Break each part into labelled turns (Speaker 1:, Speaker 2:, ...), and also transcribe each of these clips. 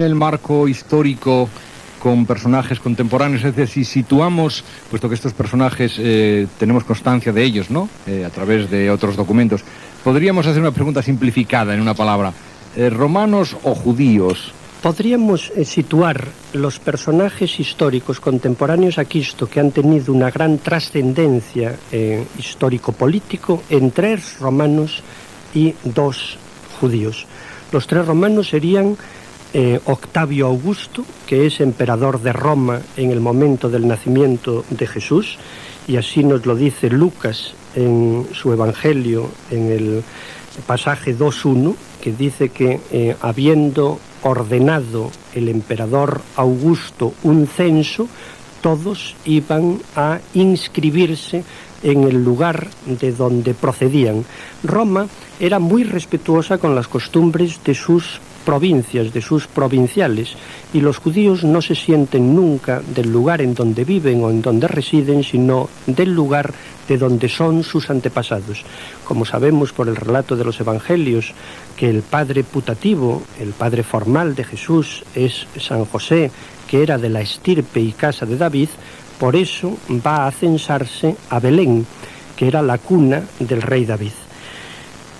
Speaker 1: el marco histórico con personajes contemporáneos, es decir, si situamos, puesto que estos personajes tenemos constancia de ellos, ¿no? A través de otros documentos, podríamos hacer una pregunta simplificada en una palabra. ¿Romanos o judíos?
Speaker 2: Podríamos situar los personajes históricos contemporáneos a Cristo que han tenido una gran trascendencia histórico-político en 3 romanos y 2 judíos. Los 3 romanos serían Octavio Augusto, que es emperador de Roma en el momento del nacimiento de Jesús, y así nos lo dice Lucas en su Evangelio, en el pasaje 2.1, que dice que habiendo ordenado el emperador Augusto un censo, todos iban a inscribirse en el lugar de donde procedían. Roma era muy respetuosa con las costumbres de sus provincias, de sus provinciales, y los judíos no se sienten nunca del lugar en donde viven o en donde residen, sino del lugar de donde son sus antepasados. Como sabemos por el relato de los evangelios, que el padre putativo, el padre formal de Jesús, es San José, que era de la estirpe y casa de David, por eso va a censarse a Belén, que era la cuna del rey David.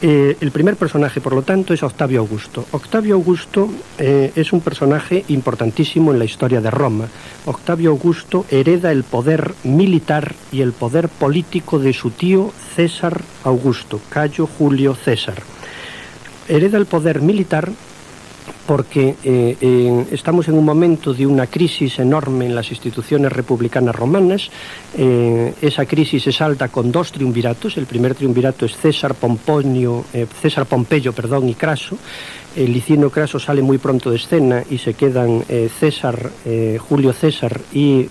Speaker 2: El primer personaje, por lo tanto, es Octavio Augusto. Octavio Augusto es un personaje importantísimo en la historia de Roma. Octavio Augusto hereda el poder militar y el poder político de su tío César Augusto, Cayo Julio César. Hereda el poder militar porque estamos en un momento de una crisis enorme en las instituciones republicanas romanas. Esa crisis se salda con 2 triunviratos. El primer triunvirato es César Pompeyo y Craso. Licinio Craso sale muy pronto de escena y se quedan Julio César y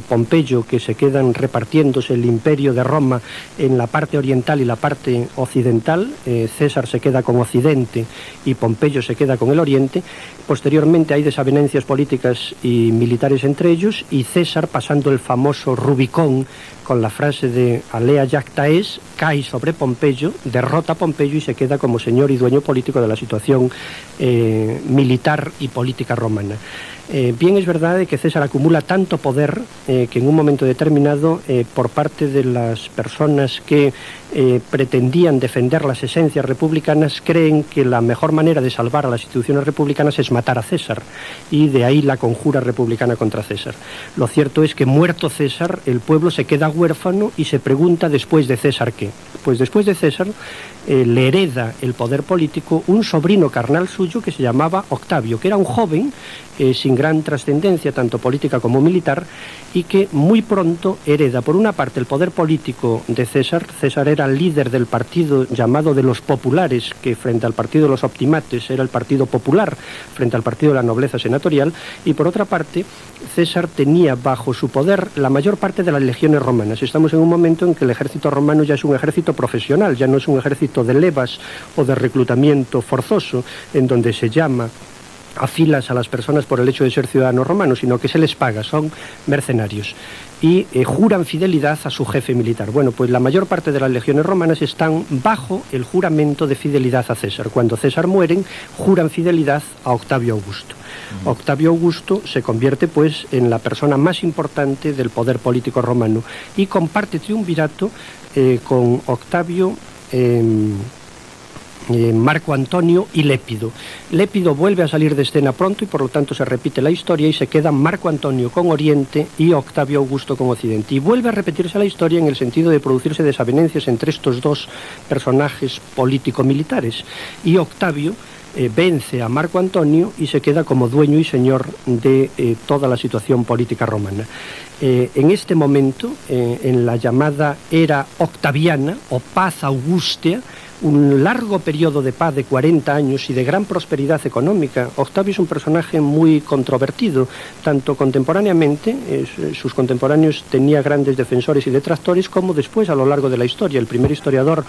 Speaker 2: Pompeyo, que se quedan repartiéndose el imperio de Roma en la parte oriental y la parte occidental. César se queda con Occidente y Pompeyo se queda con el Oriente. Posteriormente hay desavenencias políticas y militares entre ellos, y César, pasando el famoso Rubicón con la frase de Alea jacta es, cae sobre Pompeyo, derrota a Pompeyo y se queda como señor y dueño político de la situación militar y política romana. Bien es verdad que César acumula tanto poder que en un momento determinado, por parte de las personas que pretendían defender las esencias republicanas, creen que la mejor manera de salvar a las instituciones republicanas es matar a César, y de ahí la conjura republicana contra César. Lo cierto es que, muerto César, el pueblo se queda huérfano y se pregunta, ¿después de César qué? Pues después de César le hereda el poder político un sobrino carnal suyo que se llamaba Octavio, que era un joven sin gran trascendencia, tanto política como militar, y que muy pronto hereda, por una parte, el poder político de César. César era el líder del partido llamado de los populares, que frente al partido de los optimates era el partido popular, frente al partido de la nobleza senatorial, y por otra parte, César tenía bajo su poder la mayor parte de las legiones romanas. Estamos en un momento en que el ejército romano ya es un ejército profesional, ya no es un ejército de levas o de reclutamiento forzoso, en donde se llama a filas a las personas por el hecho de ser ciudadanos romanos, sino que se les paga, son mercenarios, y juran fidelidad a su jefe militar. Bueno, pues la mayor parte de las legiones romanas están bajo el juramento de fidelidad a César. Cuando César muere, juran fidelidad a Octavio Augusto. Octavio Augusto se convierte pues en la persona más importante del poder político romano y comparte triunvirato con Octavio, Marco Antonio y Lépido. Lépido vuelve a salir de escena pronto y por lo tanto se repite la historia y se queda Marco Antonio con Oriente y Octavio Augusto con Occidente. Y vuelve a repetirse la historia en el sentido de producirse desavenencias entre estos 2 personajes político-militares. Y Octavio vence a Marco Antonio y se queda como dueño y señor de toda la situación política romana. En este momento, en la llamada era octaviana o paz augustea, un largo periodo de paz de 40 años y de gran prosperidad económica. Octavio es un personaje muy controvertido, tanto contemporáneamente, sus contemporáneos tenía grandes defensores y detractores, como después a lo largo de la historia. El primer historiador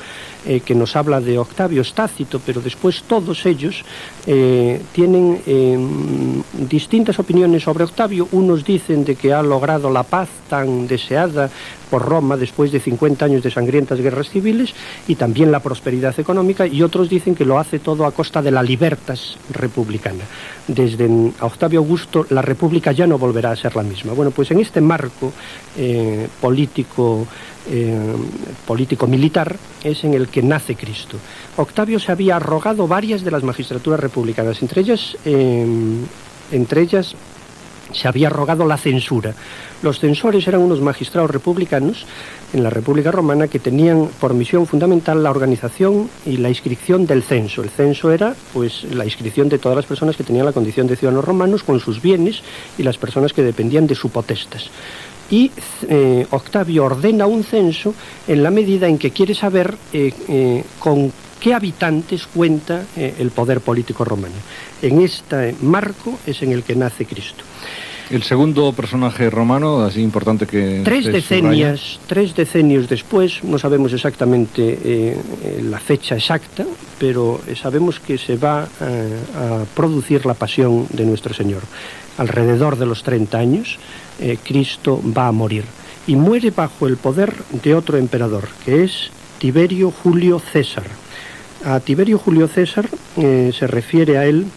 Speaker 2: que nos habla de Octavio es Tácito, pero después todos ellos tienen distintas opiniones sobre Octavio. Unos dicen de que ha logrado la paz tan deseada por Roma después de 50 años de sangrientas guerras civiles y también la prosperidad prosperidad económica, y otros dicen que lo hace todo a costa de la libertas republicana. Desde Octavio Augusto la república ya no volverá a ser la misma. Bueno, pues en este marco político-militar es en el que nace Cristo. Octavio se había arrogado varias de las magistraturas republicanas, entre ellas se había arrogado la censura. Los censores eran unos magistrados republicanos en la República Romana que tenían por misión fundamental la organización y la inscripción del censo. El censo era, pues, la inscripción de todas las personas que tenían la condición de ciudadanos romanos, con sus bienes, y las personas que dependían de su potestas. Y Octavio ordena un censo en la medida en que quiere saber con qué habitantes cuenta el poder político romano. En este marco es en el que nace Cristo.
Speaker 1: El segundo personaje romano, así importante que...
Speaker 2: Tres decenios después, no sabemos exactamente la fecha exacta, pero sabemos que se va a producir la pasión de nuestro Señor. Alrededor de los 30 años, Cristo va a morir, y muere bajo el poder de otro emperador, que es Tiberio Julio César. A Tiberio Julio César se refiere a él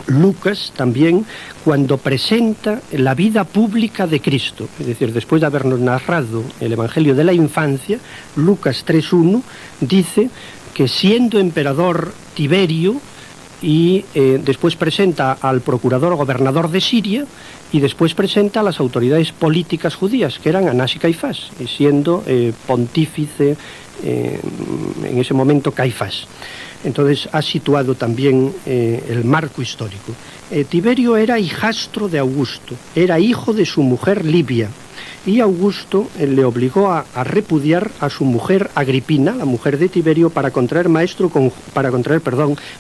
Speaker 2: Lucas también cuando presenta la vida pública de Cristo. Es decir, después de habernos narrado el Evangelio de la infancia, Lucas 3:1 dice que siendo emperador Tiberio, y después presenta al procurador gobernador de Siria, y después presenta a las autoridades políticas judías, que eran Anás y Caifás, y siendo pontífice en ese momento Caifás. Entonces ha situado también el marco histórico. Tiberio era hijastro de Augusto, era hijo de su mujer Livia, y Augusto le obligó a repudiar a su mujer Agripina, la mujer de Tiberio, para contraer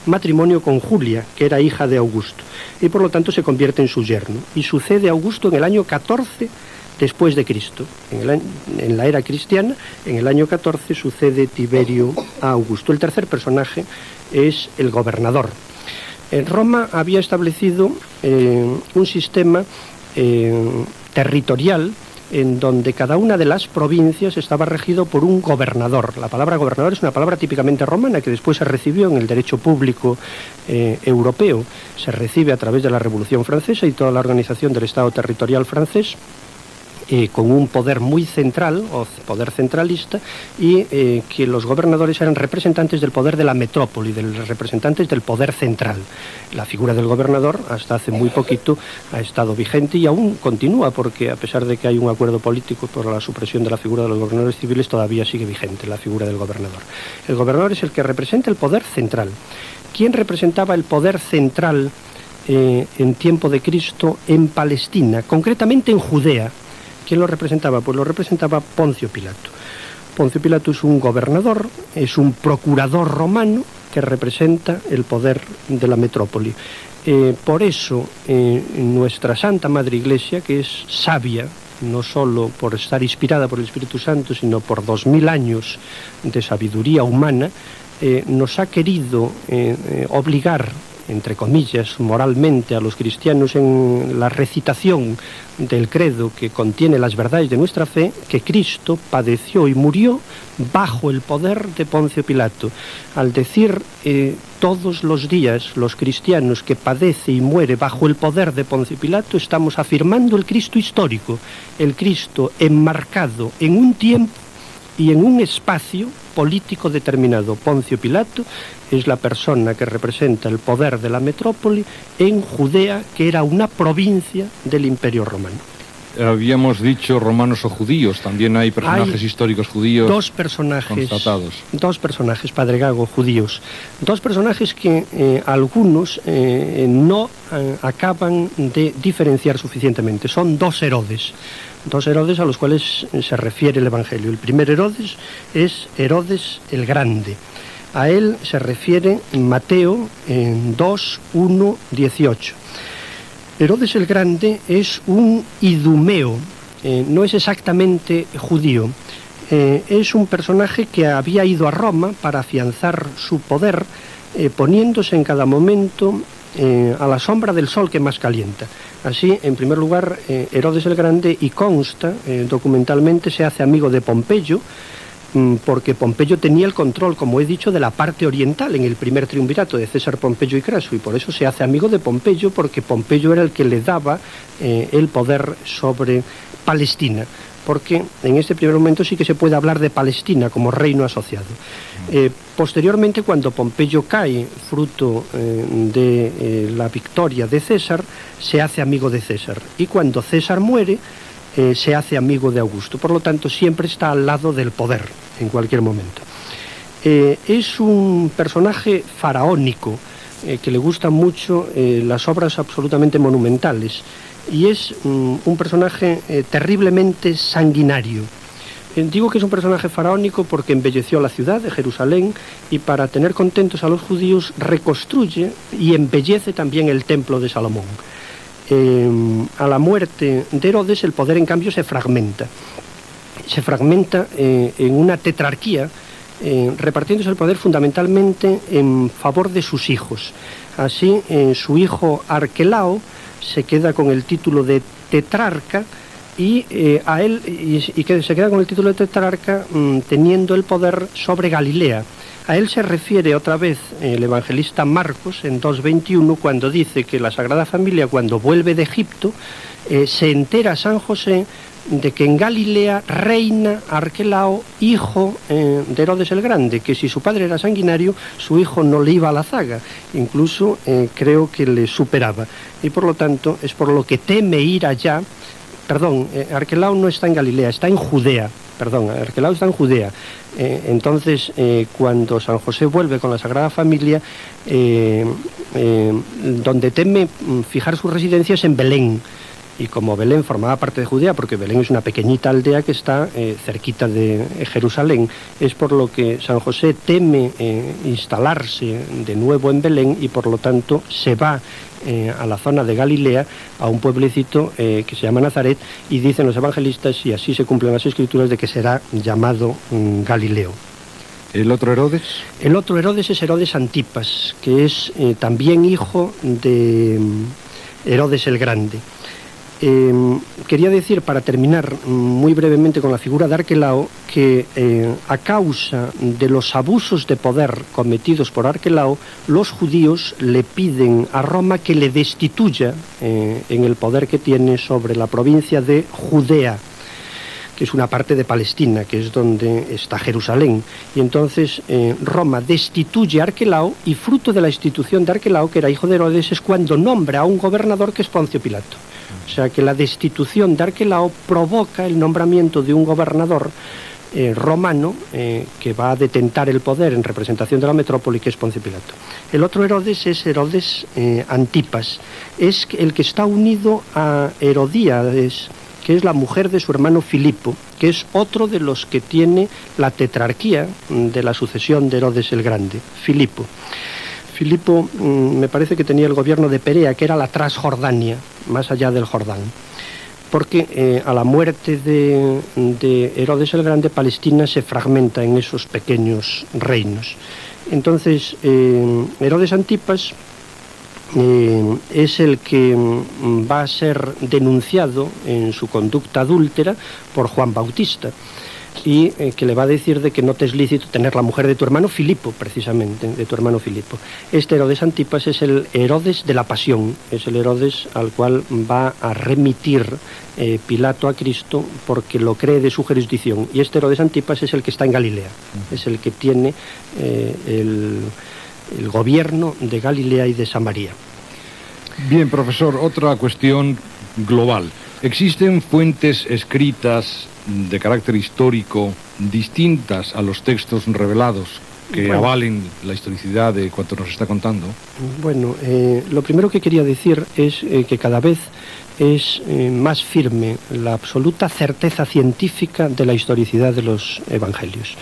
Speaker 2: matrimonio con Julia, que era hija de Augusto, y por lo tanto se convierte en su yerno. Y sucede Augusto en el año 14 después de Cristo. En la era cristiana, en el año 14, sucede Tiberio a Augusto. El tercer personaje es el gobernador. Roma había establecido un sistema territorial en donde cada una de las provincias estaba regido por un gobernador. La palabra gobernador es una palabra típicamente romana que después se recibió en el derecho público europeo. Se recibe a través de la Revolución Francesa y toda la organización del Estado territorial francés, con un poder muy central, o poder centralista, y que los gobernadores eran representantes del poder de la metrópoli, representantes del poder central. La figura del gobernador, hasta hace muy poquito, ha estado vigente y aún continúa, porque a pesar de que hay un acuerdo político por la supresión de la figura de los gobernadores civiles, todavía sigue vigente la figura del gobernador. El gobernador es el que representa el poder central. ¿Quién representaba el poder central en tiempo de Cristo en Palestina, concretamente en Judea? ¿Quién lo representaba? Pues lo representaba Poncio Pilato. Poncio Pilato es un gobernador, es un procurador romano que representa el poder de la metrópoli. Por eso, nuestra Santa Madre Iglesia, que es sabia, no solo por estar inspirada por el Espíritu Santo, sino por 2000 años de sabiduría humana, nos ha querido obligar, entre comillas, moralmente a los cristianos en la recitación del credo que contiene las verdades de nuestra fe, que Cristo padeció y murió bajo el poder de Poncio Pilato. Al decir todos los días los cristianos que padece y muere bajo el poder de Poncio Pilato, estamos afirmando el Cristo histórico, el Cristo enmarcado en un tiempo y en un espacio político determinado. Poncio Pilato es la persona que representa el poder de la metrópoli en Judea, que era una provincia del Imperio Romano.
Speaker 1: Habíamos dicho romanos o judíos, también hay personajes históricos judíos. Dos personajes, Padre Gago, judíos. Dos personajes que algunos no acaban de diferenciar suficientemente. Son dos Herodes a los cuales se refiere el Evangelio. El primer Herodes es Herodes el Grande. A él se refiere Mateo 2, 1, 18. Herodes el Grande es un idumeo, no es exactamente judío. Es un personaje que había ido a Roma para afianzar su poder, poniéndose en cada momento a la sombra del sol que más calienta. Así, en primer lugar, Herodes el Grande, y consta documentalmente, se hace amigo de Pompeyo,
Speaker 2: porque Pompeyo tenía el control, como he dicho, de la parte oriental en el primer triunvirato de César, Pompeyo y Craso, y por eso se hace amigo de Pompeyo, porque Pompeyo era el que le daba el poder sobre Palestina, porque en este primer momento sí que se puede hablar de Palestina como reino asociado. Posteriormente, cuando Pompeyo cae, fruto de la victoria de César, se hace amigo de César, y cuando César muere, se hace amigo de Augusto. Por lo tanto, siempre está al lado del poder, en cualquier momento. Es un personaje faraónico, que le gustan mucho las obras absolutamente monumentales, y es un personaje terriblemente sanguinario. Digo que es un personaje faraónico porque embelleció la ciudad de Jerusalén, y para tener contentos a los judíos reconstruye y embellece también el templo de Salomón. A la muerte de Herodes, el poder en cambio se fragmenta en una tetrarquía, repartiéndose el poder fundamentalmente en favor de sus hijos. Así, su hijo Arquelao se queda con el título de tetrarca, y que se queda con el título de tetrarca teniendo el poder sobre Galilea. A él se refiere otra vez el evangelista Marcos en 2:21, cuando dice que la Sagrada Familia, cuando vuelve de Egipto, se entera San José de que en Galilea reina Arquelao, hijo de Herodes el Grande, que si su padre era sanguinario, su hijo no le iba a la zaga, incluso creo que le superaba, y por lo tanto es por lo que teme ir allá. Arquelao no está en Galilea, está en Judea. Arquelao está en Judea. Entonces, cuando San José vuelve con la Sagrada Familia, donde teme fijar su residencia es en Belén. Y como Belén formaba parte de Judea, porque Belén es una pequeñita aldea que está cerquita de Jerusalén, es por lo que San José teme instalarse de nuevo en Belén, y por lo tanto se va a la zona de Galilea, a un pueblecito que se llama Nazaret, y dicen los evangelistas, y así se cumplen las escrituras, de que será llamado Galileo.
Speaker 1: ¿El otro Herodes?
Speaker 2: El otro Herodes es Herodes Antipas, que es también hijo de Herodes el Grande. Quería decir, para terminar muy brevemente con la figura de Arquelao, que a causa de los abusos de poder cometidos por Arquelao, los judíos le piden a Roma que le destituya en el poder que tiene sobre la provincia de Judea, que es una parte de Palestina, que es donde está Jerusalén. Y entonces Roma destituye a Arquelao, y fruto de la institución de Arquelao, que era hijo de Herodes, es cuando nombra a un gobernador que es Poncio Pilato. O sea que la destitución de Arquelao provoca el nombramiento de un gobernador romano que va a detentar el poder en representación de la metrópoli, que es Poncio Pilato. El otro Herodes es Herodes Antipas, es el que está unido a Herodíades, que es la mujer de su hermano Filipo, que es otro de los que tiene la tetrarquía de la sucesión de Herodes el Grande, Filipo. Filipo me parece que tenía el gobierno de Perea, que era la Transjordania, más allá del Jordán, porque a la muerte de Herodes el Grande, Palestina se fragmenta en esos pequeños reinos. Entonces, Herodes Antipas es el que va a ser denunciado en su conducta adúltera por Juan Bautista, y que le va a decir de que no te es lícito tener la mujer de tu hermano Filipo, precisamente, de tu hermano Filipo. Este Herodes Antipas es el Herodes de la Pasión, es el Herodes al cual va a remitir Pilato a Cristo, porque lo cree de su jurisdicción, y este Herodes Antipas es el que está en Galilea, es el que tiene el gobierno de Galilea y de Samaria.
Speaker 1: Bien, profesor, otra cuestión global. ¿Existen fuentes escritas de carácter histórico distintas a los textos revelados que avalen la historicidad de cuanto nos está contando?
Speaker 2: Bueno, lo primero que quería decir es que cada vez es más firme la absoluta certeza científica de la historicidad de los evangelios.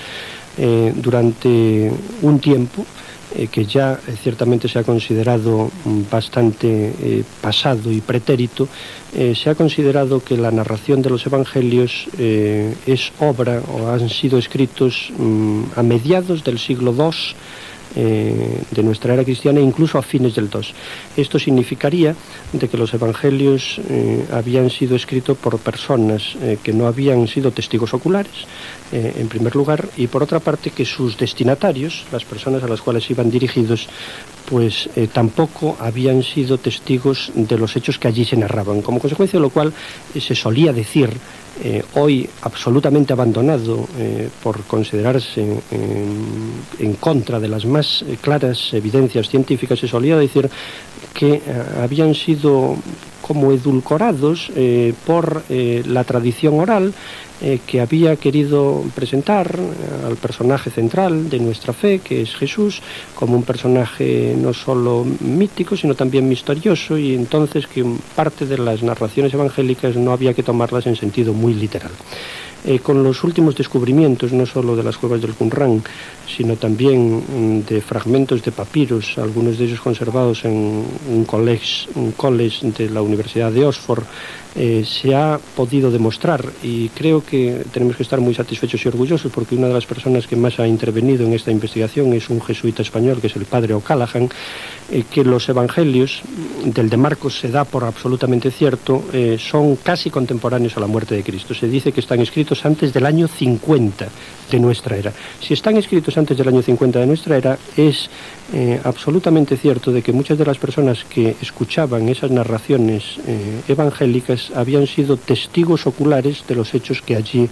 Speaker 2: Durante un tiempo que ya ciertamente se ha considerado bastante pasado y pretérito, se ha considerado que la narración de los evangelios es obra, o han sido escritos a mediados del siglo II de nuestra era cristiana, incluso a fines del 2. Esto significaría de que los evangelios habían sido escritos por personas que no habían sido testigos oculares, en primer lugar, y por otra parte que sus destinatarios, las personas a las cuales iban dirigidos, pues tampoco habían sido testigos de los hechos que allí se narraban, como consecuencia de lo cual se solía decir, hoy absolutamente abandonado por considerarse en contra de las más claras evidencias científicas, se solía decir que habían sido como edulcorados por la tradición oral, que había querido presentar al personaje central de nuestra fe, que es Jesús, como un personaje no solo mítico, sino también misterioso, y entonces que parte de las narraciones evangélicas no había que tomarlas en sentido muy literal. Con los últimos descubrimientos, no solo de las cuevas del Qumran, sino también de fragmentos de papiros, algunos de ellos conservados en un college de la Universidad de Oxford, se ha podido demostrar, y creo que tenemos que estar muy satisfechos y orgullosos, porque una de las personas que más ha intervenido en esta investigación es un jesuita español, que es el padre O'Callaghan, que los evangelios, del de Marcos se da por absolutamente cierto, son casi contemporáneos a la muerte de Cristo. Se dice que están escritos antes del año 50 de nuestra era. Si están escritos antes del año 50 de nuestra era, es absolutamente cierto de que muchas de las personas que escuchaban esas narraciones evangélicas habían sido testigos oculares de los hechos que allí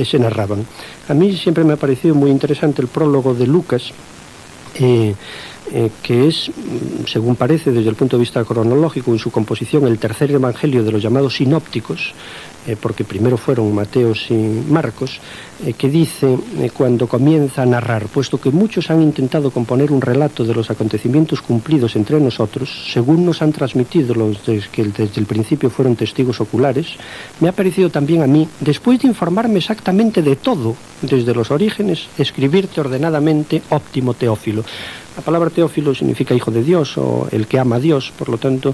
Speaker 2: se narraban. A mí siempre me ha parecido muy interesante el prólogo de Lucas, que es, según parece desde el punto de vista cronológico, en su composición el tercer evangelio de los llamados sinópticos, porque primero fueron Mateos y Marcos, que dice, cuando comienza a narrar, puesto que muchos han intentado componer un relato de los acontecimientos cumplidos entre nosotros, según nos han transmitido los que desde el principio fueron testigos oculares, me ha parecido también a mí, después de informarme exactamente de todo, desde los orígenes, escribirte ordenadamente, óptimo Teófilo. La palabra Teófilo significa hijo de Dios o el que ama a Dios, por lo tanto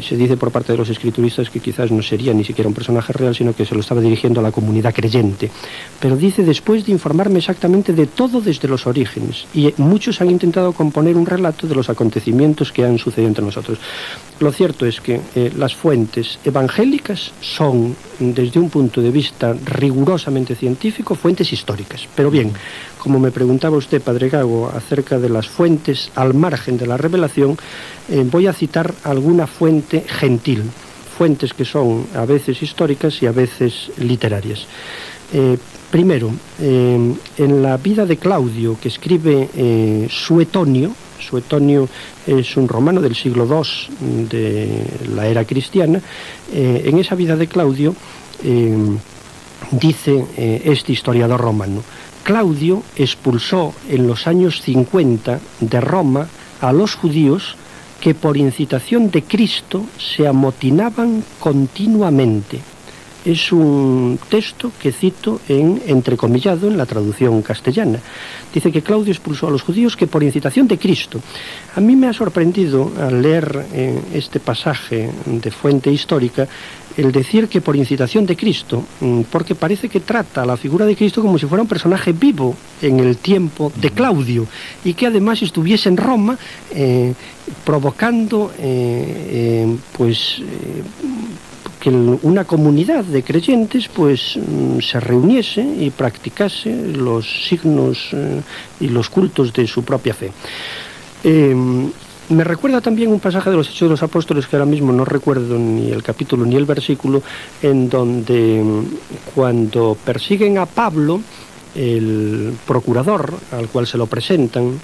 Speaker 2: se dice por parte de los escrituristas que quizás no sería ni siquiera un personaje real, sino que se lo estaba dirigiendo a la comunidad creyente. Pero dice, después de informarme exactamente de todo desde los orígenes, y muchos han intentado componer un relato de los acontecimientos que han sucedido entre nosotros. Lo cierto es que las fuentes evangélicas son, desde un punto de vista rigurosamente científico, fuentes históricas. Pero bien, como me preguntaba usted, Padre Gago, acerca de las fuentes al margen de la revelación, voy a citar alguna fuente gentil, fuentes que son a veces históricas y a veces literarias. Primero, en la vida de Claudio, que escribe Suetonio es un romano del siglo II de la era cristiana, en esa vida de Claudio dice este historiador romano: Claudio expulsó en los años 50 de Roma a los judíos que por incitación de Cristo se amotinaban continuamente. Es un texto que cito entrecomillado en la traducción castellana. Dice que Claudio expulsó a los judíos que por incitación de Cristo. A mí me ha sorprendido al leer este pasaje de fuente histórica el decir que por incitación de Cristo, porque parece que trata a la figura de Cristo como si fuera un personaje vivo en el tiempo de Claudio, y que además estuviese en Roma provocando que una comunidad de creyentes se reuniese y practicase los signos y los cultos de su propia fe. Me recuerda también un pasaje de los Hechos de los Apóstoles, que ahora mismo no recuerdo ni el capítulo ni el versículo, en donde cuando persiguen a Pablo, el procurador al cual se lo presentan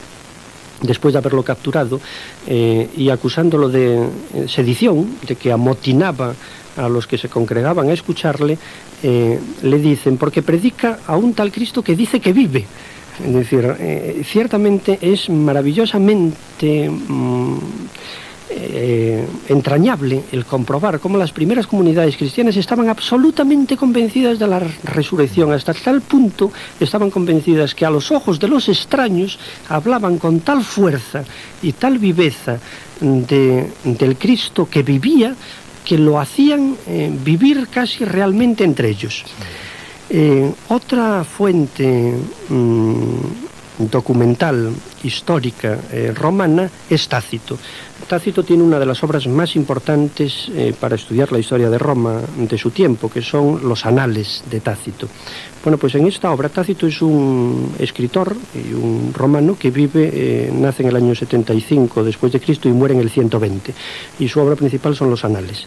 Speaker 2: después de haberlo capturado y acusándolo de sedición, de que amotinaba a los que se congregaban a escucharle, le dicen, porque predica a un tal Cristo que dice que vive. Es decir, ciertamente es maravillosamente entrañable el comprobar cómo las primeras comunidades cristianas estaban absolutamente convencidas de la resurrección, hasta tal punto estaban convencidas que a los ojos de los extraños hablaban con tal fuerza y tal viveza del Cristo que vivía, que lo hacían vivir casi realmente entre ellos. Otra fuente documental histórica romana es Tácito. Tácito tiene una de las obras más importantes para estudiar la historia de Roma de su tiempo, que son los Anales de Tácito. Bueno, pues en esta obra Tácito es un escritor y un romano que nace en el año 75 después de Cristo y muere en el 120, y su obra principal son los Anales.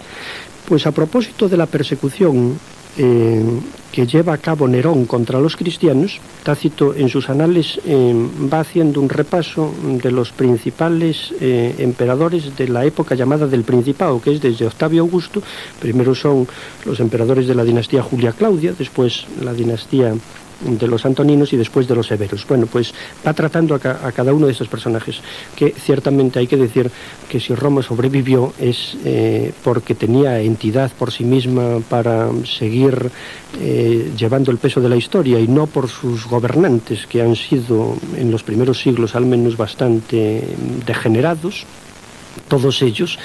Speaker 2: Pues a propósito de la persecución que lleva a cabo Nerón contra los cristianos, Tácito en sus anales va haciendo un repaso de los principales emperadores de la época llamada del Principado, que es desde Octavio Augusto. Primero son los emperadores de la dinastía Julia Claudia, después la dinastía de los antoninos y después de los severos. Bueno, pues va tratando a cada uno de estos personajes, que ciertamente hay que decir que si Roma sobrevivió es porque tenía entidad por sí misma para seguir llevando el peso de la historia, y no por sus gobernantes, que han sido en los primeros siglos al menos bastante degenerados, todos ellos,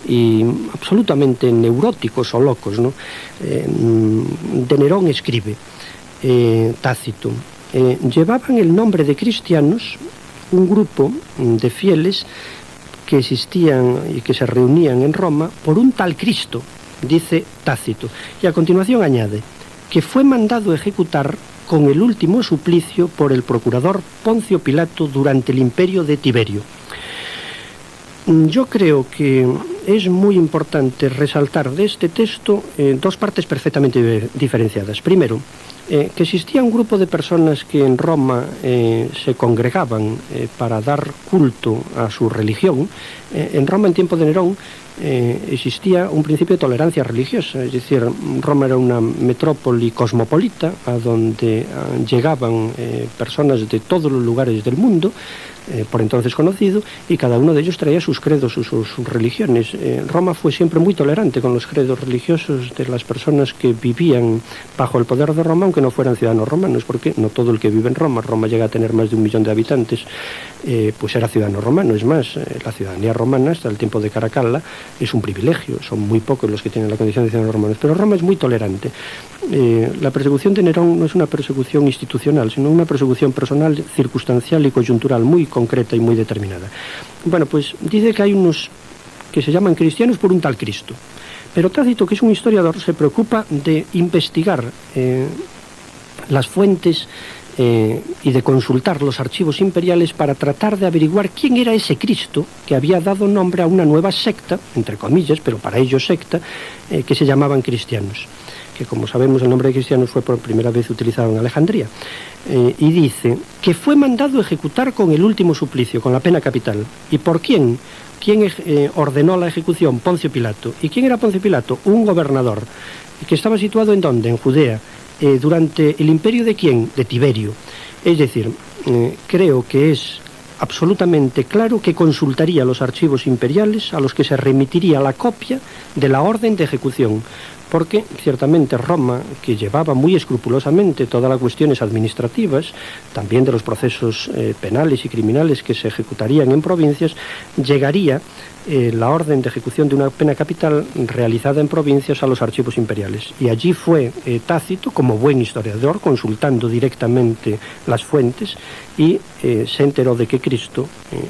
Speaker 2: y absolutamente neuróticos o locos, ¿no? De Nerón escribe Tácito: llevaban el nombre de cristianos un grupo de fieles que existían y que se reunían en Roma por un tal Cristo, dice Tácito, y a continuación añade que fue mandado ejecutar con el último suplicio por el procurador Poncio Pilato durante el imperio de Tiberio. Yo creo que es muy importante resaltar de este texto dos partes perfectamente diferenciadas. Primero, que existía un grupo de personas que en Roma se congregaban para dar culto a su religión. En Roma, en tiempo de Nerón, existía un principio de tolerancia religiosa, es decir, Roma era una metrópoli cosmopolita a donde llegaban personas de todos los lugares del mundo, por entonces conocido, y cada uno de ellos traía sus credos, sus religiones. Roma fue siempre muy tolerante con los credos religiosos de las personas que vivían bajo el poder de Roma, aunque no fueran ciudadanos romanos, porque no todo el que vive en Roma llega a tener más de 1 millón de habitantes, pues era ciudadano romano. Es más, la ciudadanía romana hasta el tiempo de Caracalla es un privilegio, son muy pocos los que tienen la condición de ciudadanos romanos, pero Roma es muy tolerante. La persecución de Nerón no es una persecución institucional, sino una persecución personal, circunstancial y coyuntural, muy concreta y muy determinada. Bueno, pues dice que hay unos que se llaman cristianos por un tal Cristo, pero Tácito, que es un historiador, se preocupa de investigar las fuentes y de consultar los archivos imperiales para tratar de averiguar quién era ese Cristo que había dado nombre a una nueva secta, entre comillas, pero para ellos secta, que se llamaban cristianos, que como sabemos el nombre de cristianos fue por primera vez utilizado en Alejandría, y dice que fue mandado ejecutar con el último suplicio, con la pena capital. ¿Y por quién? ¿Quién ordenó la ejecución? Poncio Pilato. ¿Y quién era Poncio Pilato? Un gobernador, que estaba situado ¿en dónde? En Judea, durante el imperio de ¿quién? De Tiberio. Es decir, creo que es absolutamente claro que consultaría los archivos imperiales a los que se remitiría la copia de la orden de ejecución, porque ciertamente Roma, que llevaba muy escrupulosamente todas las cuestiones administrativas, también de los procesos penales y criminales que se ejecutarían en provincias, llegaría la orden de ejecución de una pena capital realizada en provincias a los archivos imperiales. Y allí fue Tácito, como buen historiador, consultando directamente las fuentes, y se enteró de que Cristo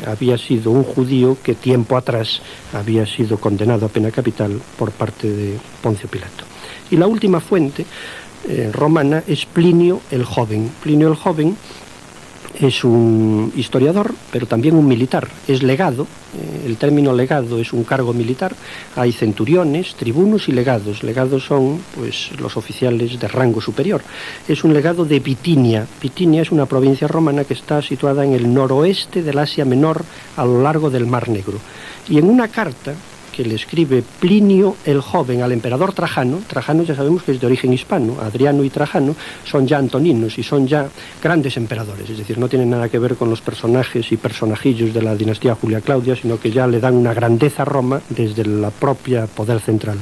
Speaker 2: había sido un judío que tiempo atrás había sido condenado a pena capital por parte de Poncio Pilato. Y la última fuente romana es Plinio el Joven. Plinio el Joven es un historiador, pero también un militar. Es legado. El término legado es un cargo militar. Hay centuriones, tribunos y legados. Legados son, pues, los oficiales de rango superior. Es un legado de Bitinia. Bitinia es una provincia romana que está situada en el noroeste del Asia Menor, a lo largo del Mar Negro. Y en una carta que le escribe Plinio el Joven al emperador Trajano, Trajano ya sabemos que es de origen hispano, Adriano y Trajano son ya antoninos y son ya grandes emperadores, es decir, no tienen nada que ver con los personajes y personajillos de la dinastía Julia Claudia, sino que ya le dan una grandeza a Roma desde la propia poder central.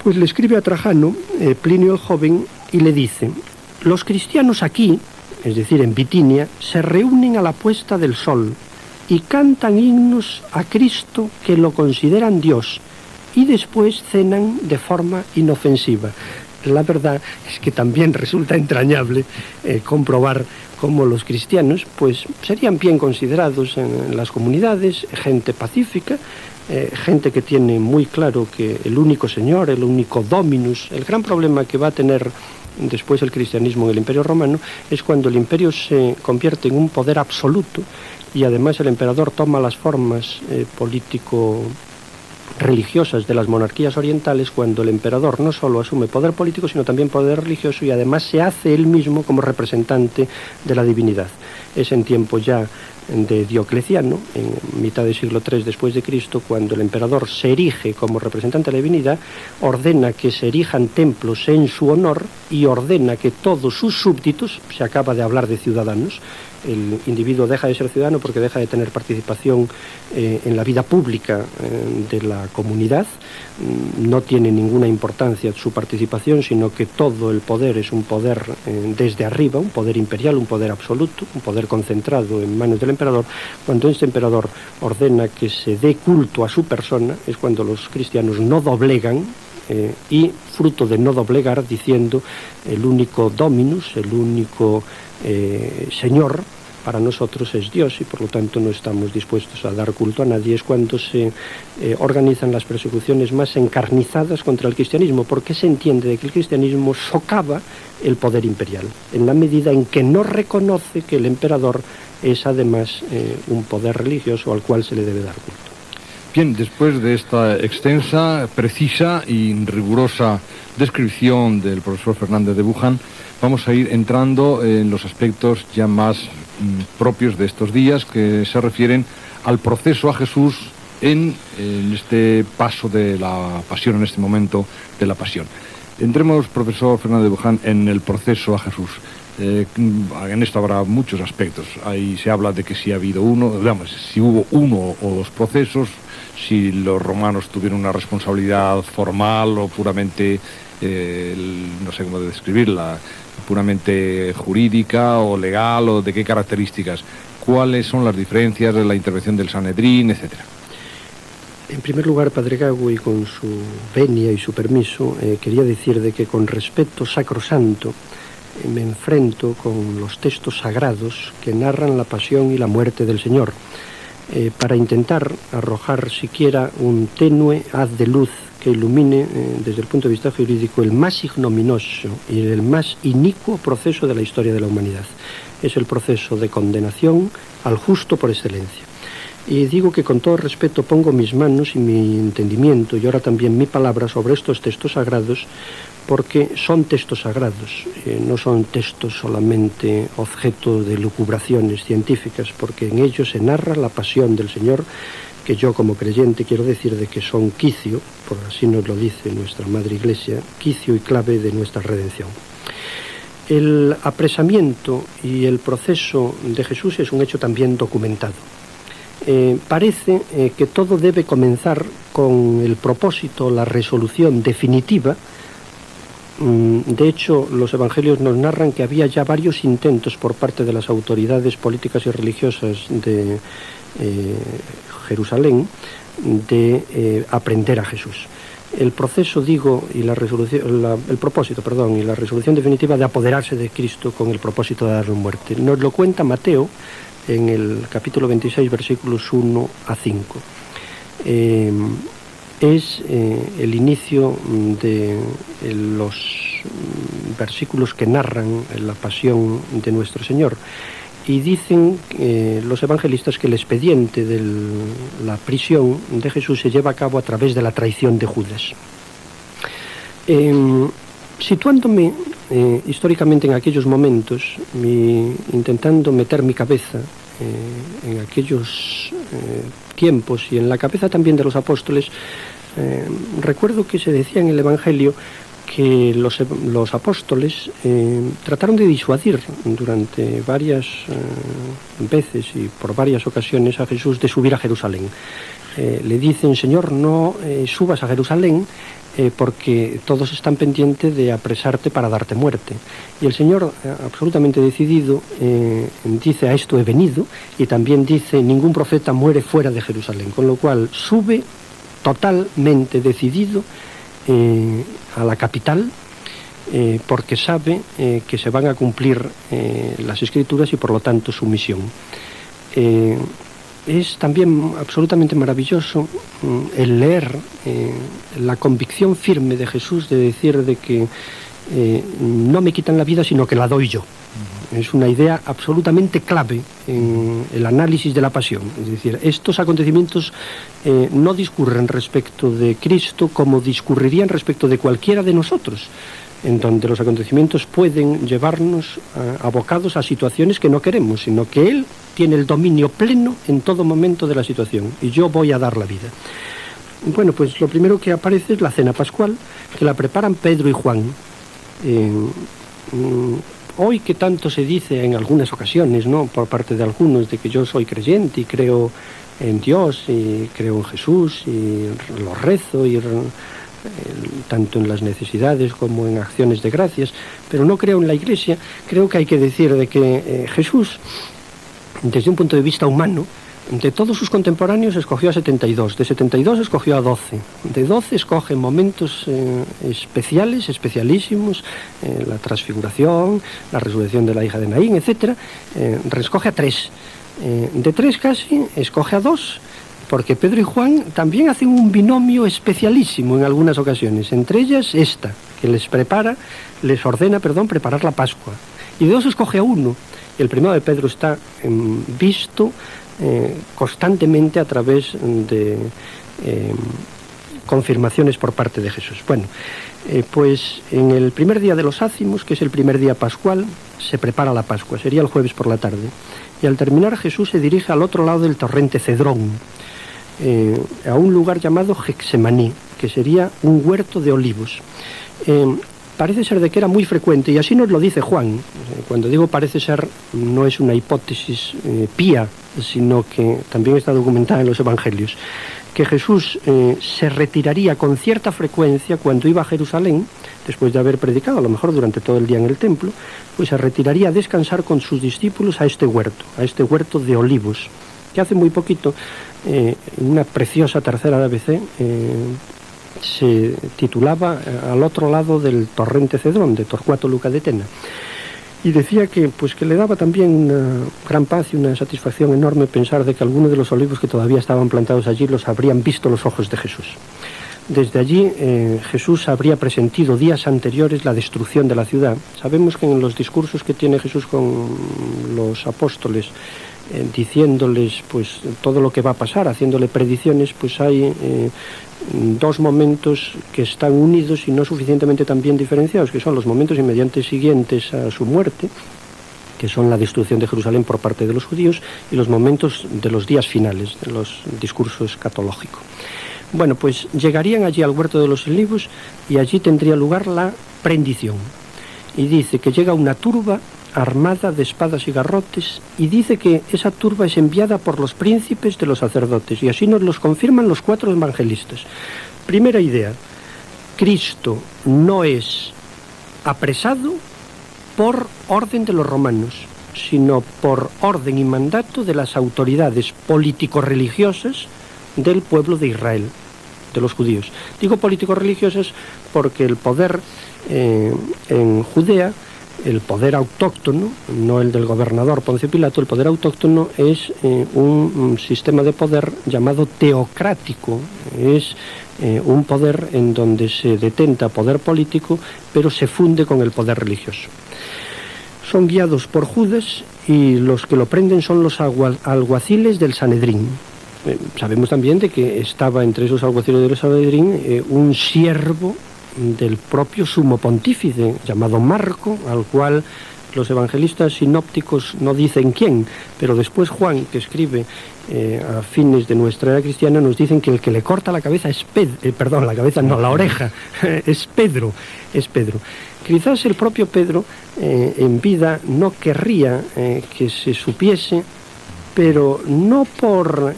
Speaker 2: Pues le escribe a Trajano, Plinio el Joven, y le dice: los cristianos aquí, es decir, en Bitinia, se reúnen a la puesta del sol y cantan himnos a Cristo que lo consideran Dios, y después cenan de forma inofensiva. la verdad es que también resulta entrañable comprobar cómo los cristianos pues serían bien considerados en las comunidades, gente pacífica, gente que tiene muy claro que el único Señor, el único Dominus, el gran problema que va a tener después el cristianismo en el Imperio Romano es cuando el imperio se convierte en un poder absoluto y además el emperador toma las formas político-religiosas de las monarquías orientales, cuando el emperador no solo asume poder político sino también poder religioso y además se hace él mismo como representante de la divinidad. Es en tiempo ya de Diocleciano, en mitad del siglo III después de Cristo, cuando el emperador se erige como representante de la divinidad, ordena que se erijan templos en su honor y ordena que todos sus súbditos, se acaba de hablar de ciudadanos, el individuo deja de ser ciudadano porque deja de tener participación en la vida pública de la comunidad, no tiene ninguna importancia su participación, sino que todo el poder es un poder desde arriba, un poder imperial, un poder absoluto, un poder concentrado en manos del emperador. Cuando este emperador ordena que se dé culto a su persona, es cuando los cristianos no doblegan, y fruto de no doblegar, diciendo el único Dominus, el único Señor para nosotros es Dios y por lo tanto no estamos dispuestos a dar culto a nadie, es cuando se organizan las persecuciones más encarnizadas contra el cristianismo, porque se entiende de que el cristianismo socava el poder imperial, en la medida en que no reconoce que el emperador es además un poder religioso al cual se le debe dar culto.
Speaker 1: Bien, después de esta extensa, precisa y rigurosa descripción del profesor Fernández de Buján, vamos a ir entrando en los aspectos ya más propios de estos días, que se refieren al proceso a Jesús en este paso de la pasión, en este momento de la pasión. Entremos, profesor Fernández de Buján, en el proceso a Jesús. En esto habrá muchos aspectos. Ahí se habla de que si ha habido si hubo uno o dos procesos, si los romanos tuvieron una responsabilidad formal o puramente, no sé cómo describirla, puramente jurídica o legal, o de qué características, cuáles son las diferencias de la intervención del Sanedrín, etcétera.
Speaker 2: En primer lugar, Padre Gago, y con su venia y su permiso, quería decir de que con respeto sacrosanto me enfrento con los textos sagrados que narran la pasión y la muerte del Señor, para intentar arrojar siquiera un tenue haz de luz que ilumine desde el punto de vista jurídico el más ignominioso y el más inicuo proceso de la historia de la humanidad. Es el proceso de condenación al justo por excelencia. Y digo que con todo respeto pongo mis manos y mi entendimiento y ahora también mi palabra sobre estos textos sagrados, porque son textos sagrados, no son textos solamente objeto de lucubraciones científicas, porque en ellos se narra la pasión del Señor, que yo como creyente quiero decir de que son quicio, por así nos lo dice nuestra Madre Iglesia, quicio y clave de nuestra redención. El apresamiento y el proceso de Jesús es un hecho también documentado. Parece que todo debe comenzar con el propósito, la resolución definitiva. De hecho, los evangelios nos narran que había ya varios intentos por parte de las autoridades políticas y religiosas de Jerusalén de aprender a Jesús. El proceso, digo, y la resolución, el propósito, perdón, y la resolución definitiva de apoderarse de Cristo con el propósito de darle muerte. Nos lo cuenta Mateo en el capítulo 26, versículos 1 a 5. Es el inicio de los versículos que narran la pasión de nuestro Señor. Y dicen los evangelistas que el expediente de la prisión de Jesús se lleva a cabo a través de la traición de Judas. Situándome históricamente en aquellos momentos, intentando meter mi cabeza en aquellos tiempos y en la cabeza también de los apóstoles, recuerdo que se decía en el Evangelio que los apóstoles trataron de disuadir durante varias veces y por varias ocasiones a Jesús de subir a Jerusalén. Le dicen: Señor, no subas a Jerusalén porque todos están pendientes de apresarte para darte muerte. Y el Señor, absolutamente decidido, dice: a esto he venido, y también dice: ningún profeta muere fuera de Jerusalén, con lo cual sube totalmente decidido a la capital porque sabe que se van a cumplir las Escrituras y por lo tanto su misión. Es también absolutamente maravilloso el leer la convicción firme de Jesús de decir de que no me quitan la vida sino que la doy yo. Es una idea absolutamente clave en el análisis de la pasión. Es decir, estos acontecimientos no discurren respecto de Cristo como discurrirían respecto de cualquiera de nosotros, en donde los acontecimientos pueden llevarnos abocados a situaciones que no queremos, sino que Él tiene el dominio pleno en todo momento de la situación, y yo voy a dar la vida. Bueno, pues lo primero que aparece es la cena pascual, que la preparan Pedro y Juan. Hoy que tanto se dice en algunas ocasiones, ¿no?, por parte de algunos, de que yo soy creyente y creo en Dios y creo en Jesús y lo rezo y tanto en las necesidades como en acciones de gracias, pero no creo en la Iglesia. Creo que hay que decir de que Jesús, desde un punto de vista humano, de todos sus contemporáneos escogió a 72, de 72 escogió a 12, de 12 escoge momentos especiales, especialísimos, la transfiguración, la resurrección de la hija de Naín, etc. Escoge a 3, de 3 casi escoge a 2, porque Pedro y Juan también hacen un binomio especialísimo en algunas ocasiones, entre ellas esta, que les ordena preparar la Pascua, y de 2 escoge a 1. El primero de Pedro está visto constantemente a través de confirmaciones por parte de Jesús. Bueno, pues en el primer día de los ácimos, que es el primer día pascual, se prepara la Pascua, sería el jueves por la tarde, y al terminar Jesús se dirige al otro lado del torrente Cedrón, a un lugar llamado Getsemaní, que sería un huerto de olivos. Parece ser de que era muy frecuente, y así nos lo dice Juan. Cuando digo parece ser, no es una hipótesis pía, sino que también está documentada en los evangelios, que Jesús se retiraría con cierta frecuencia cuando iba a Jerusalén, después de haber predicado, a lo mejor durante todo el día en el templo, pues se retiraría a descansar con sus discípulos a este huerto de olivos, que hace muy poquito, una preciosa tercera de ABC, se titulaba Al otro lado del torrente Cedrón, de Torcuato Luca de Tena, y decía que le daba también una gran paz y una satisfacción enorme pensar de que algunos de los olivos que todavía estaban plantados allí los habrían visto los ojos de Jesús. Desde allí Jesús habría presentido días anteriores la destrucción de la ciudad. Sabemos que en los discursos que tiene Jesús con los apóstoles, diciéndoles pues todo lo que va a pasar, haciéndole predicciones, pues hay 2 momentos que están unidos y no suficientemente también diferenciados, que son los momentos inmediatos siguientes a su muerte, que son la destrucción de Jerusalén por parte de los judíos, y los momentos de los días finales, de los discursos escatológicos. Bueno, pues llegarían allí al huerto de los olivos y allí tendría lugar la prendición. Y dice que llega una turba armada de espadas y garrotes, y dice que esa turba es enviada por los príncipes de los sacerdotes, y así nos los confirman los 4 evangelistas. Primera idea: Cristo no es apresado por orden de los romanos, sino por orden y mandato de las autoridades político-religiosas del pueblo de Israel, de los judíos. Digo político-religiosas porque el poder en Judea, el poder autóctono, no el del gobernador Poncio Pilato, el poder autóctono es un sistema de poder llamado teocrático. Es un poder en donde se detenta poder político, pero se funde con el poder religioso. Son guiados por Judas, y los que lo prenden son los alguaciles del Sanedrín. Sabemos también de que estaba entre esos alguaciles del Sanedrín un siervo del propio sumo pontífice llamado Marco, al cual los evangelistas sinópticos no dicen quién, pero después Juan, que escribe a fines de nuestra era cristiana, nos dicen que el que le corta la cabeza es la oreja es Pedro. Quizás el propio Pedro en vida no querría que se supiese, pero no por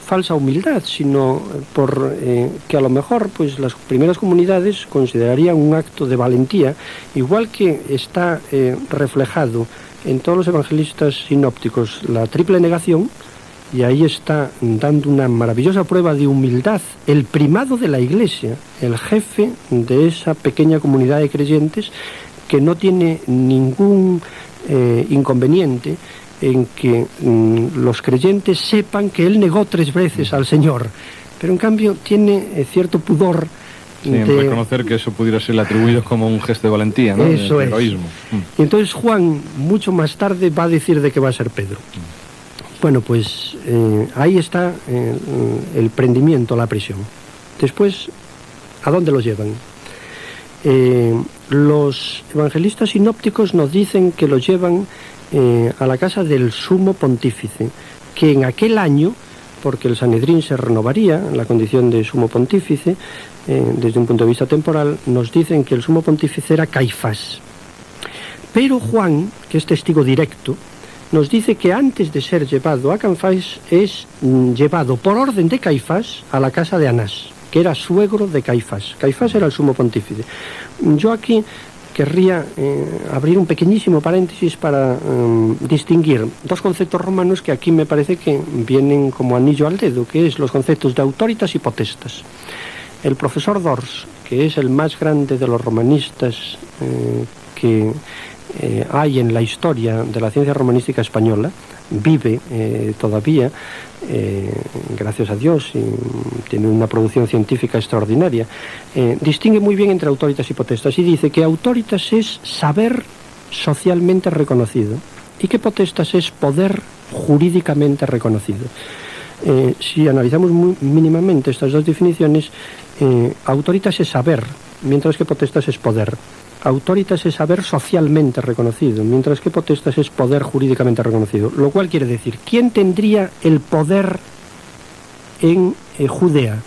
Speaker 2: falsa humildad, sino por que a lo mejor pues las primeras comunidades considerarían un acto de valentía, igual que está reflejado en todos los evangelistas sinópticos la triple negación, y ahí está dando una maravillosa prueba de humildad el primado de la Iglesia, el jefe de esa pequeña comunidad de creyentes que no tiene ningún inconveniente en que los creyentes sepan que él negó 3 veces al Señor, pero en cambio tiene cierto pudor
Speaker 1: en reconocer que eso pudiera ser atribuido como un gesto de valentía, ¿no?
Speaker 2: Eso
Speaker 1: de heroísmo.
Speaker 2: Y entonces Juan, mucho más tarde, va a decir de que va a ser Pedro. Bueno, pues ahí está el prendimiento, la prisión. Después, ¿a dónde los llevan? Los evangelistas sinópticos nos dicen que los llevan a la casa del sumo pontífice, que en aquel año, porque el Sanedrín se renovaría en la condición de sumo pontífice, desde un punto de vista temporal, nos dicen que el sumo pontífice era Caifás. Pero Juan, que es testigo directo, nos dice que antes de ser llevado a Caifás es llevado por orden de Caifás a la casa de Anás, que era suegro de Caifás. Caifás era el sumo pontífice. Yo aquí querría abrir un pequeñísimo paréntesis para distinguir 2 conceptos romanos que aquí me parece que vienen como anillo al dedo, que es los conceptos de autoritas y potestas. El profesor Dors, que es el más grande de los romanistas que hay en la historia de la ciencia romanística española, vive todavía, gracias a Dios, y tiene una producción científica extraordinaria, distingue muy bien entre autoritas y potestas y dice que autoritas es saber socialmente reconocido y que potestas es poder jurídicamente reconocido. Si analizamos muy mínimamente estas 2 definiciones, autoritas es saber, mientras que potestas es poder. Autoritas es saber socialmente reconocido, mientras que potestas es poder jurídicamente reconocido. Lo cual quiere decir, ¿quién tendría el poder en Judea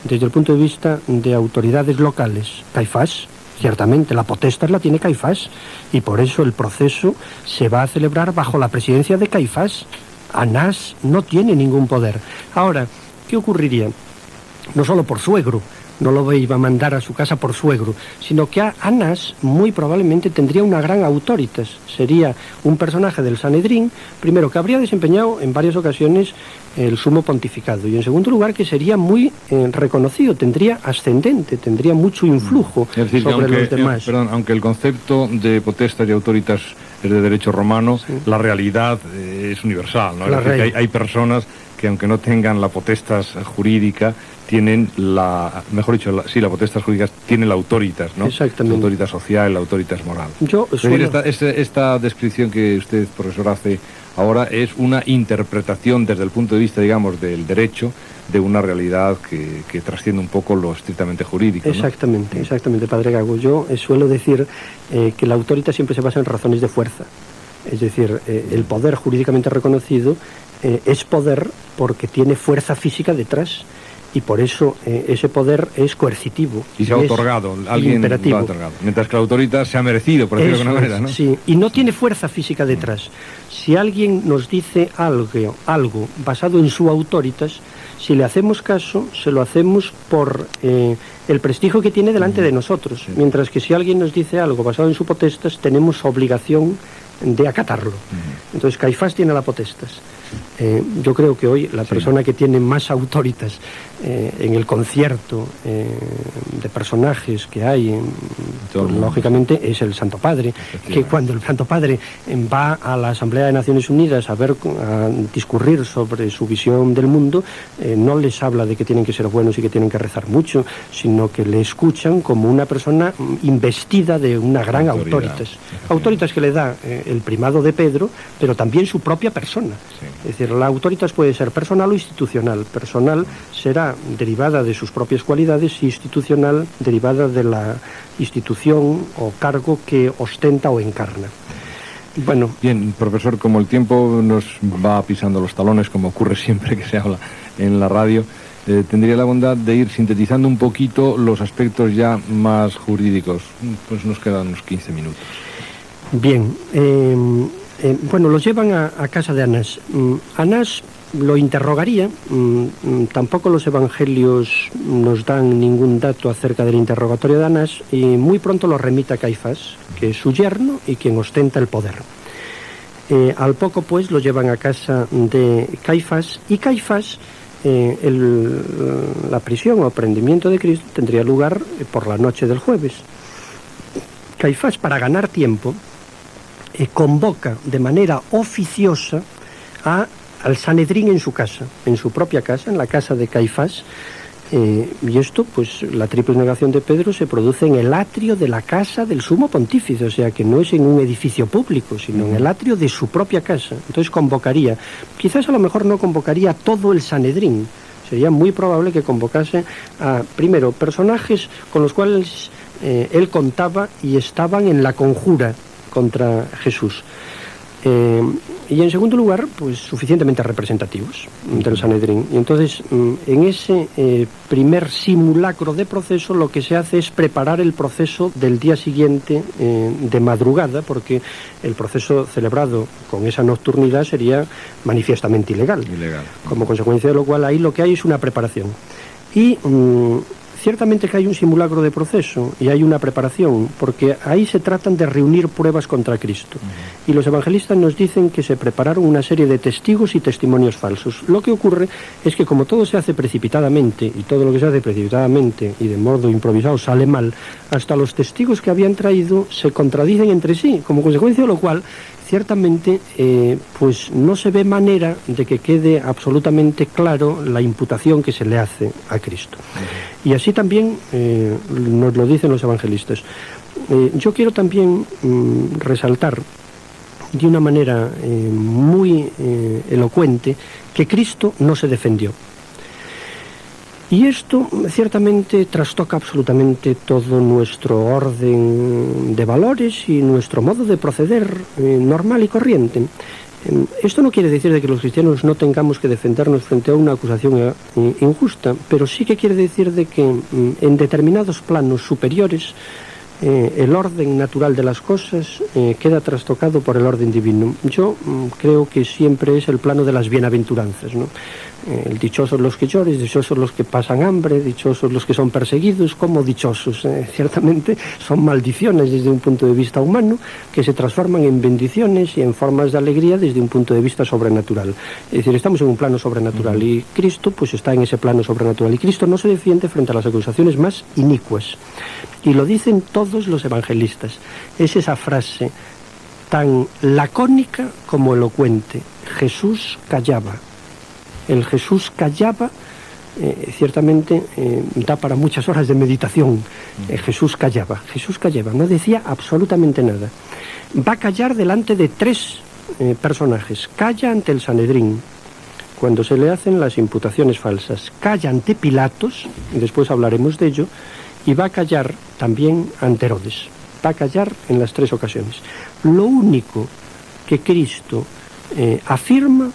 Speaker 2: desde el punto de vista de autoridades locales? Caifás. Ciertamente, la potestas la tiene Caifás y por eso el proceso se va a celebrar bajo la presidencia de Caifás. Anás no tiene ningún poder. Ahora, ¿qué ocurriría? No solo por suegro, no lo iba a mandar a su casa por suegro, sino que Anás muy probablemente tendría una gran autoritas. Sería un personaje del Sanedrín, primero que habría desempeñado en varias ocasiones el sumo pontificado y en segundo lugar que sería muy reconocido, tendría ascendente, tendría mucho influjo sobre los demás.
Speaker 1: Aunque el concepto de potestas y autoritas es de derecho romano, sí, la realidad es universal, ¿no? Es decir, que hay personas que aunque no tengan la potestas jurídica, tienen la potestas jurídica tiene la autoritas, ¿no?
Speaker 2: Exactamente.
Speaker 1: La autoritas social, la autoritas moral. Esta descripción que usted, profesor, hace ahora es una interpretación desde el punto de vista, digamos, del derecho, de una realidad que trasciende un poco lo estrictamente jurídico, ¿no?
Speaker 2: Exactamente, padre Gago. Yo suelo decir que la autoritas siempre se basa en razones de fuerza. Es decir, el poder jurídicamente reconocido es poder porque tiene fuerza física detrás. Y por eso ese poder es coercitivo.
Speaker 1: Y se ha otorgado, alguien lo ha otorgado. Mientras que la autoritas se ha merecido, por decirlo de alguna manera, ¿no?
Speaker 2: Sí, y no tiene fuerza física detrás. Si alguien nos dice algo basado en su autoritas, si le hacemos caso, se lo hacemos por el prestigio que tiene delante de nosotros. Sí. Mientras que si alguien nos dice algo basado en su potestas, tenemos obligación de acatarlo. Entonces Caifás tiene la potestas. Yo creo que hoy la persona que tiene más autoritas en el concierto de personajes que hay, pues, lógicamente es el Santo Padre, que cuando el Santo Padre va a la Asamblea de Naciones Unidas a discurrir sobre su visión del mundo, no les habla de que tienen que ser buenos y que tienen que rezar mucho, sino que le escuchan como una persona investida de una gran autoritas. Autoritas que le da el primado de Pedro, pero también su propia persona. Es decir, la autoritas puede ser personal o institucional. Personal será derivada de sus propias cualidades y institucional derivada de la institución o cargo que ostenta o encarna. Bueno.
Speaker 1: Bien, profesor, como el tiempo nos va pisando los talones, como ocurre siempre que se habla en la radio, tendría la bondad de ir sintetizando un poquito los aspectos ya más jurídicos. Pues nos quedan unos 15 minutos.
Speaker 2: Bien, bueno, los llevan a casa de Anás. Anás lo interrogaría, tampoco los evangelios nos dan ningún dato acerca del interrogatorio de Anás, y muy pronto lo remite a Caifás, que es su yerno y quien ostenta el poder. Al poco pues lo llevan a casa de Caifás, y Caifás, la prisión o prendimiento de Cristo tendría lugar por la noche del jueves. Caifás, para ganar tiempo, convoca de manera oficiosa al Sanedrín en su casa, en su propia casa, en la casa de Caifás, y esto, pues la triple negación de Pedro se produce en el atrio de la casa del sumo pontífice, o sea que no es en un edificio público, sino en el atrio de su propia casa. Entonces convocaría, quizás a lo mejor no convocaría todo el Sanedrín, sería muy probable que convocase a, primero, personajes con los cuales él contaba y estaban en la conjura contra Jesús. Y en segundo lugar, pues suficientemente representativos del Sanedrín. Y entonces, en ese primer simulacro de proceso, lo que se hace es preparar el proceso del día siguiente de madrugada, porque el proceso celebrado con esa nocturnidad sería manifiestamente ilegal. Como consecuencia de lo cual, ahí lo que hay es una preparación. Y ciertamente que hay un simulacro de proceso y hay una preparación, porque ahí se tratan de reunir pruebas contra Cristo. Y los evangelistas nos dicen que se prepararon una serie de testigos y testimonios falsos. Lo que ocurre es que como todo se hace precipitadamente, y todo lo que se hace precipitadamente y de modo improvisado sale mal, hasta los testigos que habían traído se contradicen entre sí, como consecuencia de lo cual ciertamente pues no se ve manera de que quede absolutamente claro la imputación que se le hace a Cristo. Y así también nos lo dicen los evangelistas. Yo quiero también resaltar de una manera muy elocuente que Cristo no se defendió. Y esto ciertamente trastoca absolutamente todo nuestro orden de valores y nuestro modo de proceder normal y corriente. Esto no quiere decir de que los cristianos no tengamos que defendernos frente a una acusación injusta, pero sí que quiere decir de que en determinados planos superiores el orden natural de las cosas queda trastocado por el orden divino. Yo creo que siempre es el plano de las bienaventuranzas, ¿no? Dichosos los que lloren, dichosos los que pasan hambre, dichosos los que son perseguidos, como dichosos. Ciertamente son maldiciones desde un punto de vista humano que se transforman en bendiciones y en formas de alegría desde un punto de vista sobrenatural. Es decir, estamos en un plano sobrenatural y Cristo pues está en ese plano sobrenatural, y Cristo no se defiende frente a las acusaciones más inicuas. Y lo dicen todos los evangelistas. Es esa frase tan lacónica como elocuente: Jesús callaba. El Jesús callaba, ciertamente da para muchas horas de meditación. Jesús callaba, no decía absolutamente nada. Va a callar delante de tres personajes. Calla ante el Sanedrín, cuando se le hacen las imputaciones falsas. Calla ante Pilatos, y después hablaremos de ello, y va a callar también ante Herodes. Va a callar en las tres ocasiones. Lo único que Cristo afirma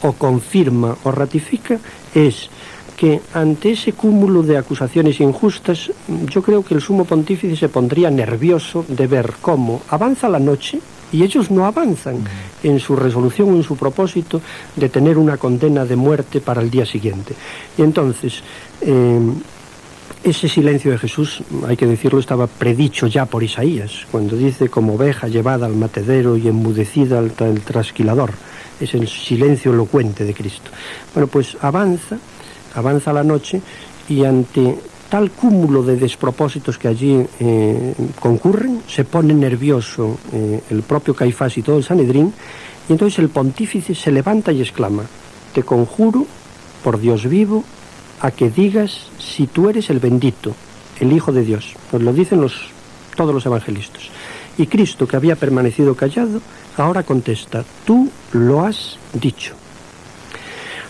Speaker 2: o confirma o ratifica es que ante ese cúmulo de acusaciones injustas, yo creo que el sumo pontífice se pondría nervioso de ver cómo avanza la noche y ellos no avanzan en su resolución o en su propósito de tener una condena de muerte para el día siguiente. Y entonces ese silencio de Jesús, hay que decirlo, estaba predicho ya por Isaías, cuando dice: como oveja llevada al matedero y enmudecida al trasquilador. Es el silencio elocuente de Cristo. Bueno, pues avanza la noche, y ante tal cúmulo de despropósitos que allí concurren, se pone nervioso el propio Caifás y todo el Sanedrín, y entonces el pontífice se levanta y exclama: te conjuro, por Dios vivo, a que digas si tú eres el bendito, el Hijo de Dios. Pues lo dicen todos los evangelistas. Y Cristo, que había permanecido callado, ahora contesta: tú lo has dicho.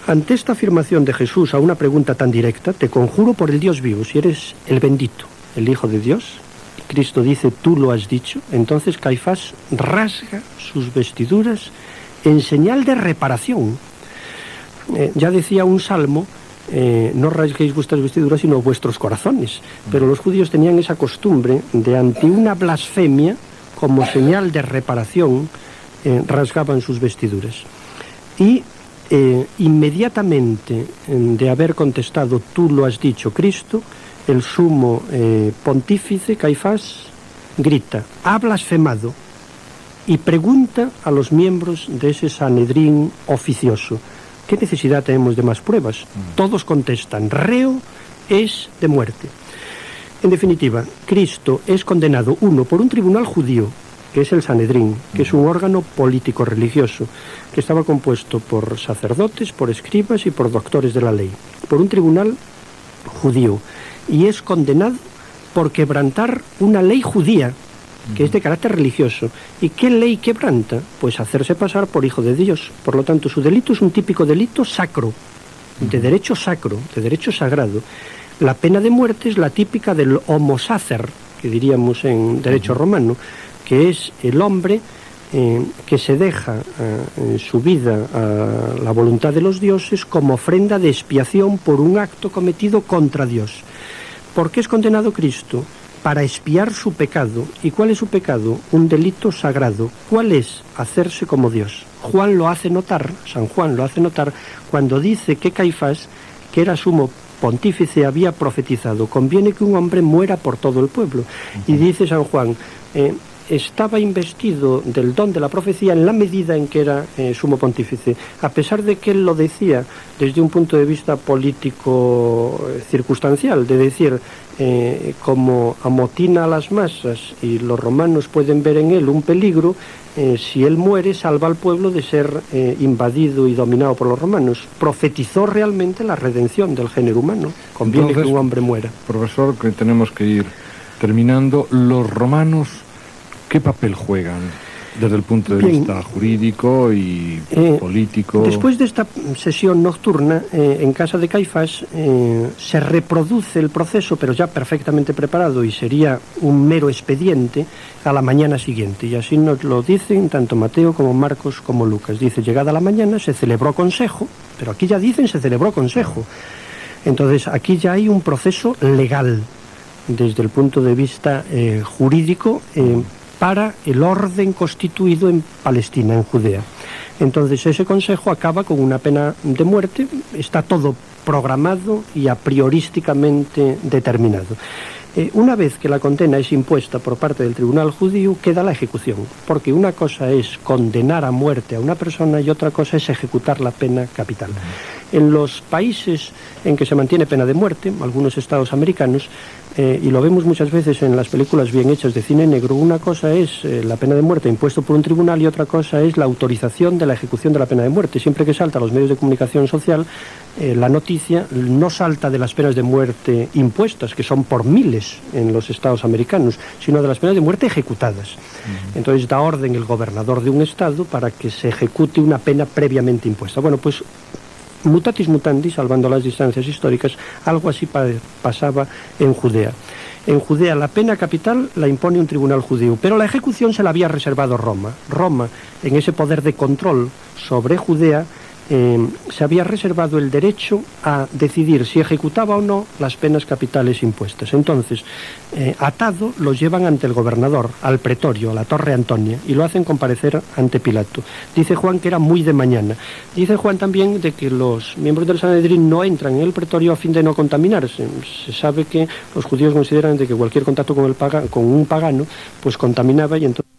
Speaker 2: Ante esta afirmación de Jesús a una pregunta tan directa: te conjuro por el Dios vivo, si eres el bendito, el Hijo de Dios, y Cristo dice: tú lo has dicho, entonces Caifás rasga sus vestiduras en señal de reparación. Ya decía un salmo: no rasguéis vuestras vestiduras sino vuestros corazones. Pero los judíos tenían esa costumbre de, ante una blasfemia, como señal de reparación, rasgaban sus vestiduras. Y inmediatamente de haber contestado: tú lo has dicho, Cristo, el sumo pontífice Caifás grita: ha blasfemado. y pregunta a los miembros de ese Sanedrín oficioso: ¿qué necesidad tenemos de más pruebas? Todos contestan: reo es de muerte. En definitiva, Cristo es condenado, uno, por un tribunal judío, que es el Sanedrín, que es un órgano político-religioso, que estaba compuesto por sacerdotes, por escribas y por doctores de la ley, por un tribunal judío, y es condenado por quebrantar una ley judía, que es de carácter religioso. ¿Y qué ley quebranta? Pues hacerse pasar por hijo de Dios. Por lo tanto, su delito es un típico delito sacro, de derecho sagrado. La pena de muerte es la típica del homo sacer, que diríamos en derecho romano, que es el hombre que se deja su vida a la voluntad de los dioses como ofrenda de expiación por un acto cometido contra Dios. ¿Por qué es condenado Cristo? Para expiar su pecado. ¿Y cuál es su pecado? Un delito sagrado. ¿Cuál es? Hacerse como Dios. Juan lo hace notar, San Juan lo hace notar, cuando dice que Caifás, que era sumo pontífice, había profetizado: conviene que un hombre muera por todo el pueblo. Y dice San Juan, estaba investido del don de la profecía en la medida en que era sumo pontífice, a pesar de que él lo decía desde un punto de vista político circunstancial, de decir, como amotina a las masas y los romanos pueden ver en él un peligro, si él muere salva al pueblo de ser invadido y dominado por los romanos. Profetizó realmente la redención del género humano. Conviene que un hombre muera.
Speaker 1: Profesor, que tenemos que ir terminando. Los romanos, ¿qué papel juegan desde el punto de vista jurídico y político?
Speaker 2: Después de esta sesión nocturna, en casa de Caifás, se reproduce el proceso, pero ya perfectamente preparado, y sería un mero expediente a la mañana siguiente. Y así nos lo dicen tanto Mateo como Marcos como Lucas. Dice: llegada la mañana se celebró consejo, pero aquí ya dicen se celebró consejo. Entonces aquí ya hay un proceso legal desde el punto de vista jurídico, para el orden constituido en Palestina, en Judea. Entonces ese consejo acaba con una pena de muerte, está todo programado y a priorísticamente determinado. Una vez que la condena es impuesta por parte del tribunal judío, queda la ejecución, porque una cosa es condenar a muerte a una persona y otra cosa es ejecutar la pena capital. En los países en que se mantiene pena de muerte, algunos estados americanos, y lo vemos muchas veces en las películas bien hechas de cine negro, una cosa es la pena de muerte impuesta por un tribunal y otra cosa es la autorización de la ejecución de la pena de muerte. Siempre que salta a los medios de comunicación social, la noticia no salta de las penas de muerte impuestas, que son por miles en los estados americanos, sino de las penas de muerte ejecutadas. Entonces da orden el gobernador de un estado para que se ejecute una pena previamente impuesta. Bueno, pues mutatis mutandis, salvando las distancias históricas, algo así pasaba en Judea. En Judea la pena capital la impone un tribunal judío, pero la ejecución se la había reservado Roma. Roma, en ese poder de control sobre Judea, se había reservado el derecho a decidir si ejecutaba o no las penas capitales impuestas. Entonces, atado, lo llevan ante el gobernador, al pretorio, a la Torre Antonia, y lo hacen comparecer ante Pilato. Dice Juan que era muy de mañana. Dice Juan también de que los miembros del Sanedrín no entran en el pretorio a fin de no contaminarse. Se sabe que los judíos consideran de que cualquier contacto con un pagano pues contaminaba, y entonces